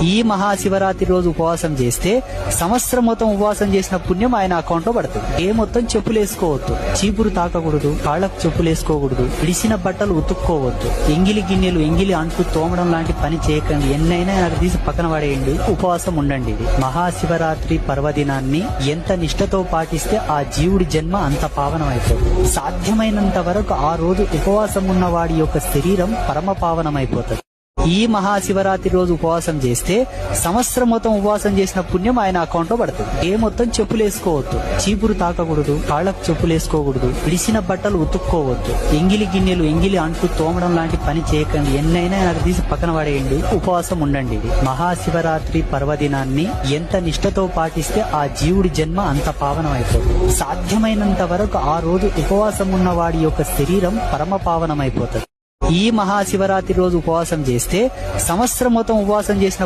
ఈ మహాశివరాత్రి రోజు ఉపవాసం చేస్తే సంవత్సరం మొత్తం ఉపవాసం చేసిన పుణ్యం ఆయన అకౌంట్ లో పడుతుంది. ఏ మొత్తం చెప్పులు వేసుకోవద్దు, చీపురు తాకకూడదు, కాళ్ళకు చెప్పులు వేసుకోకూడదు, విడిసిన బట్టలు ఉతుక్కోవద్దు, ఎంగిలి గిన్నెలు ఎంగిలి అంట్లు తోమడం లాంటి పని చేయకండి. ఎన్నైనా నాకు తీసి పక్కన పడేయండి, ఉపవాసం ఉండండి. ఇది మహాశివరాత్రి పర్వదినాన్ని ఎంత నిష్ఠతో పాటిస్తే ఆ జీవుడి జన్మ అంత పావనం అయిపోతుంది. సాధ్యమైనంత వరకు ఆ రోజు ఉపవాసం ఉన్న వాడి యొక్క శరీరం పరమ పావనం అయిపోతుంది. ఈ మహాశివరాత్రి రోజు ఉపవాసం చేస్తే సంవత్సరం మొత్తం ఉపవాసం చేసిన పుణ్యం ఆయన అకౌంట్ లో పడుతుంది. ఏ మొత్తం చెప్పులు వేసుకోవద్దు, చీపురు తాకకూడదు, కాళ్ళకు చెప్పులు వేసుకోకూడదు, విడిసిన బట్టలు ఉతుక్కోవద్దు, ఎంగిలి గిన్నెలు ఎంగిలి అంట్లు తోమడం లాంటి పని చేయకండి. ఎన్నైనా నాకు తీసి పక్కన పడేయండి, ఉపవాసం ఉండండి. ఇది మహాశివరాత్రి పర్వదినాన్ని ఎంత నిష్ఠతో పాటిస్తే ఆ జీవుడి జన్మ అంత పావనం అయిపోతుంది. సాధ్యమైనంత వరకు ఆ రోజు ఉపవాసం ఉన్న వాడి యొక్క శరీరం పరమ పావనం అయిపోతుంది. ఈ మహాశివరాత్రి రోజు ఉపవాసం చేస్తే సంవత్సరం మొత్తం ఉపవాసం చేసిన